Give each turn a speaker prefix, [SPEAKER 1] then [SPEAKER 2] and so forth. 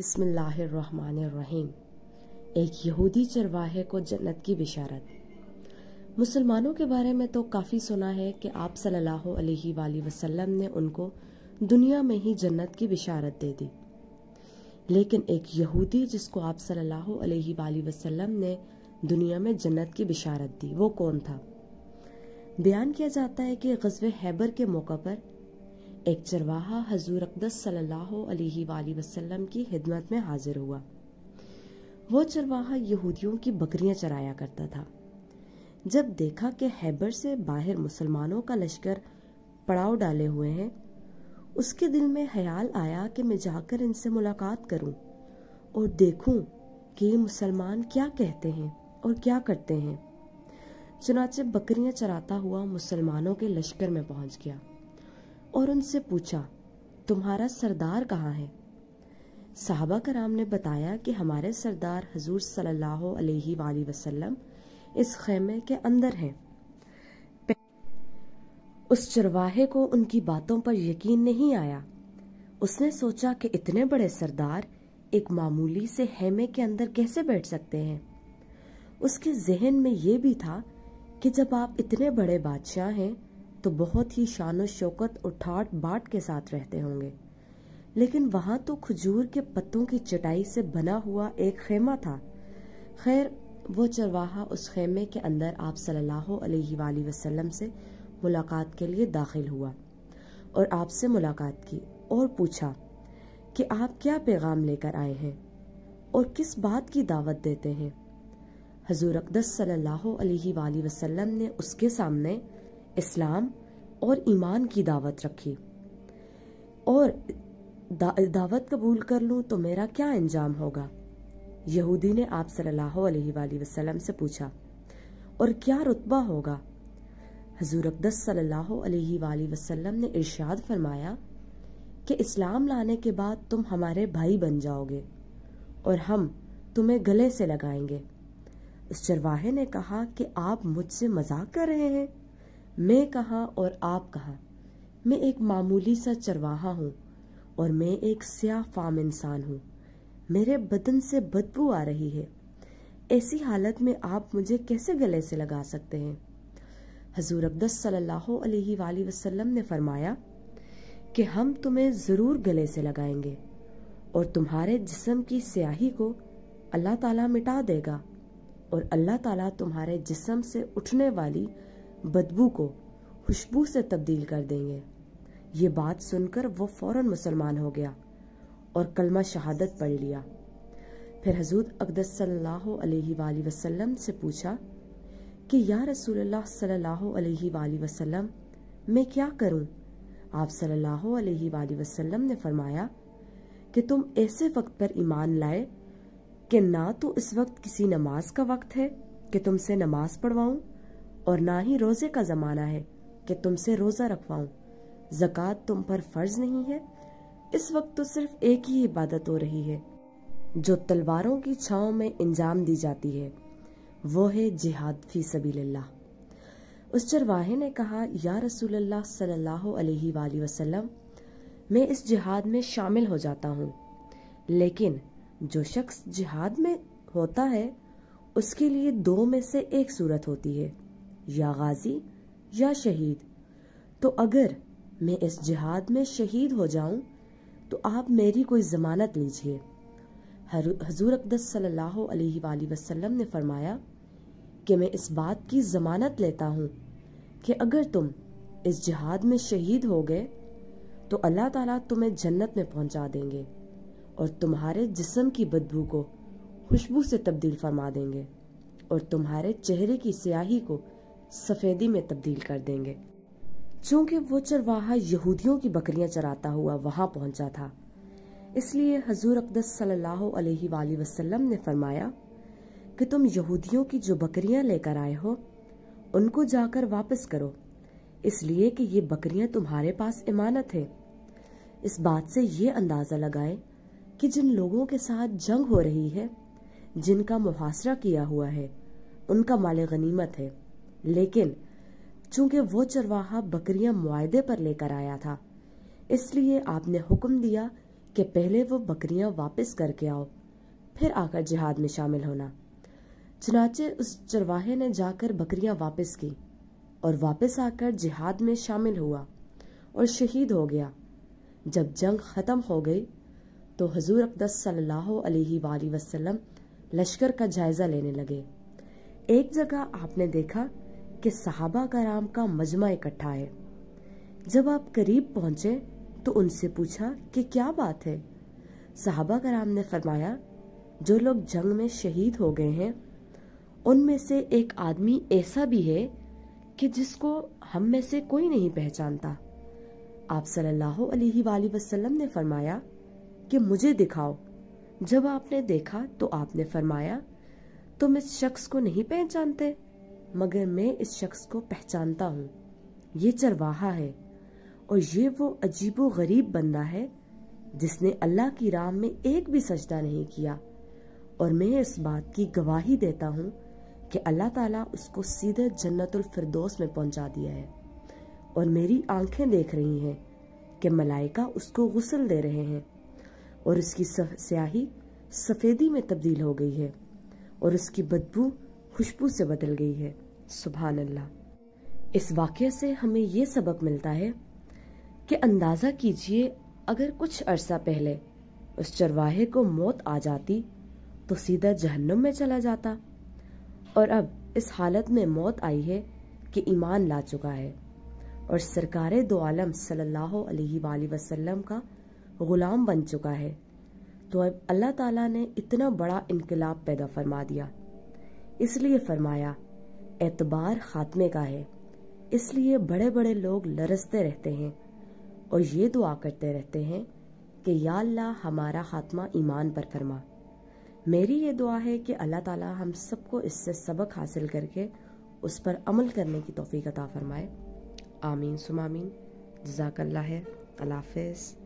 [SPEAKER 1] बिस्मिल्लाहिर्रहमानिर्रहीम। एक यहूदी चरवाहे को जन्नत की बिशारत। मुसलमानों के बारे में तो काफ़ी सुना है कि आप सल्लल्लाहु अलैहि वसल्लम ने उनको दुनिया में ही जन्नत की बिशारत दे दी, लेकिन एक यहूदी जिसको आप सल्लल्लाहु अलैहि वसल्लम ने दुनिया में जन्नत की बिशारत दी, वो कौन था? बयान किया जाता है कि ग़ज़वे हैबर के मौका पर एक चरवाहा हजूर अक़दस सल्लल्लाहु अलैहि वसल्लम की खिदमत में हाजिर हुआ। वो चरवाहा यहूदियों की बकरियां चराया करता था। जब देखा कि हैबर से बाहर मुसलमानों का लश्कर पड़ाव डाले हुए हैं, उसके दिल में ख्याल आया कि मैं जाकर इनसे मुलाकात करूं और देखूं कि ये मुसलमान क्या कहते हैं और क्या करते हैं। चुनाचे बकरियां चराता हुआ मुसलमानों के लश्कर में पहुंच गया और उनसे पूछा, तुम्हारा सरदार कहाँ है? साहबा कराम ने बताया कि हमारे सरदार हजूर सल्लल्लाहु अलैहि वसल्लम इस खेमे के अंदर हैं। उस चरवाहे को उनकी बातों पर यकीन नहीं आया। उसने सोचा कि इतने बड़े सरदार एक मामूली से खेमे के अंदर कैसे बैठ सकते हैं। उसके जहन में ये भी था कि जब आप इतने बड़े बादशाह हैं तो बहुत ही शान शौकत और ठाट बाट के साथ रहते होंगे, लेकिन वहां तो खजूर के पत्तों की चटाई से बना हुआ एक खेमा था। खैर, वो चरवाहा उस खेमे के अंदर आप सल्लल्लाहु अलैहि वसल्लम से मुलाकात के लिए दाखिल हुआ और आपसे मुलाकात की और पूछा कि आप क्या पैगाम लेकर आए हैं और किस बात की दावत देते हैं। हजूर अक़दस सल्लल्लाहु अलैहि वसल्लम ने उसके सामने इस्लाम और ईमान की दावत रखी और दावत कबूल कर लूं तो मेरा क्या अंजाम होगा। यहूदी ने आप सल्लल्लाहु अलैहि वसल्लम से पूछा, और क्या रुतबा होगा? हजूर अक़दस सल्लल्लाहु अलैहि वसल्लम ने इरशाद फरमाया कि इस्लाम लाने के बाद तुम हमारे भाई बन जाओगे और हम तुम्हें गले से लगाएंगे। उस चरवाहे ने कहा कि आप मुझसे मजाक कर रहे हैं। मैं कहाँ और आप कहाँ? मैं एक मामूली सा चरवाहा हूँ और मैं एक स्याह फाम इंसान हूँ। मेरे बदन से बदबू आ रही है। ऐसी हालत में आप मुझे कैसे गले से लगा सकते हैं? हजूर अक़दस सल्लल्लाहु अलैहि वसल्लम ने फरमाया कि हम तुम्हें ज़रूर गले से लगाएंगे और तुम्हारे जिस्म की स्याही को अल्लाह ताला मिटा देगा और अल्लाह ताला तुम्हारे जिस्म से उठने वाली बदबू को खुशबू से तब्दील कर देंगे। ये बात सुनकर वो फौरन मुसलमान हो गया और कलमा शहादत पढ़ लिया। फिर हजूर अक़दस सल्लल्लाहु अलैहि वसल्लम से पूछा कि या रसूलल्लाह सल्लल्लाहु अलैहि वसल्लम, मैं क्या करूं? आप सल्लल्लाहु अलैहि वसल्लम ने फरमाया कि तुम ऐसे वक्त पर ईमान लाए कि ना तो इस वक्त किसी नमाज का वक्त है कि तुमसे नमाज पढ़वाऊं और ना ही रोजे का जमाना है कि तुमसे रोजा रखवाऊं। ज़कात तुम पर फर्ज नहीं है। इस वक्त तो सिर्फ एक ही इबादत हो रही है जो तलवारों की छांव में इंजाम दी जाती है, वो है जिहाद फी सबीलिल्लाह। उस चरवाहे ने कहा, या रसूलल्लाह सल्लल्लाहु अलैहि वसल्लम, मैं इस जिहाद में शामिल हो जाता हूँ, लेकिन जो शख्स जिहाद में होता है उसके लिए दो में से एक सूरत होती है, या गाजी या शहीद। तो अगर मैं इस जिहाद में शहीद हो जाऊं तो आप मेरी कोई जमानत लीजिए। हजूर अक़दस सल्लल्लाहु अलैहि वसल्लम ने फरमाया कि मैं इस बात की जमानत लेता हूं कि अगर तुम इस जिहाद में शहीद हो गए तो अल्लाह ताला तुम्हें जन्नत में पहुंचा देंगे और तुम्हारे जिस्म की बदबू को खुशबू से तब्दील फरमा देंगे और तुम्हारे चेहरे की स्याही को सफेदी में तब्दील कर देंगे। चूंकि वो चरवाहा यहूदियों की बकरियां चराता हुआ वहां पहुंचा था, इसलिए हजूर अक़दस सल्लल्लाहु अलैहि वसल्लम ने फरमाया कि तुम यहूदियों की जो बकरियां लेकर आए हो उनको जाकर वापस करो, इसलिए कि ये बकरियां तुम्हारे पास इमानत है। इस बात से ये अंदाजा लगाए कि जिन लोगों के साथ जंग हो रही है, जिनका मुहासरा किया हुआ है, उनका माल गनीमत है, लेकिन चूंकि वो चरवाहा बकरियां मुआयदे पर लेकर आया था, इसलिए आपने हुक्म दिया کہ پہلے وہ بکریاں واپس کر کے آؤ، پھر آ کر جہاد میں شامل ہونا۔ چنانچہ اس چرواہے نے جا کر بکریاں واپس کی اور واپس آ کر جہاد میں شامل ہوا اور شہید ہو گیا۔ جب جنگ ختم ہو گئی تو حضور اقدس صلی اللہ علیہ وآلہ وسلم لشکر کا جائزہ لینے لگے۔ ایک جگہ آپ نے دیکھا کہ صحابہ کرام کا مجمع اکٹھا ہے۔ جب آپ قریب پہنچے تو ان سے پوچھا کہ کیا بات ہے؟ صحابہ کرام نے فرمایا، جو لوگ جنگ میں شہید ہو گئے ہیں ان میں سے ایک آدمی ایسا بھی ہے کہ جس کو ہم میں سے کوئی نہیں پہچانتا۔ آپ صلی اللہ علیہ وآلہ وسلم نے فرمایا کہ مجھے دکھاؤ۔ جب آپ نے دیکھا تو آپ نے فرمایا، تم اس شخص کو نہیں پہچانتے، مگر میں اس شخص کو پہچانتا ہوں، یہ چرواہا ہے، اور یہ وہ عجیب و غریب بندہ ہے جس نے اللہ کی راہ میں ایک بھی سجدہ نہیں کیا، اور میں اس بات کی گواہی دیتا ہوں کہ اللہ تعالیٰ اس کو سیدھے جنت الفردوس میں پہنچا دیا ہے، اور میری آنکھیں دیکھ رہی ہیں کہ ملائکہ اس کو غسل دے رہے ہیں، اور اس کی سیاہی سفیدی میں تبدیل ہو گئی ہے، اور اس کی بدبو خوشبو سے بدل گئی ہے۔ سبحان اللہ۔ اس واقعے سے ہمیں یہ سبق ملتا ہے کہ اندازہ کیجئے اگر کچھ عرصہ پہلے اس چرواہے کو موت آ جاتی تو سیدھا جہنم میں چلا جاتا، اور اب اس حالت میں موت آئی ہے کہ ایمان لا چکا ہے اور سرکار دو عالم صلی اللہ علیہ وآلہ وسلم کا غلام بن چکا ہے، تو اب اللہ تعالیٰ نے اتنا بڑا انقلاب پیدا فرما دیا۔ اس لیے فرمایا اعتبار خاتمے کا ہے، اس لیے بڑے بڑے لوگ لرزتے رہتے ہیں اور یہ دعا کرتے رہتے ہیں کہ یا اللہ ہمارا خاتمہ ایمان پر فرما۔ میری یہ دعا ہے کہ اللہ تعالیٰ ہم سب کو اس سے سبق حاصل کر کے اس پر عمل کرنے کی توفیق عطا فرمائے۔ آمین ثم آمین۔ جزاک اللہ ہے۔ اللہ حافظ۔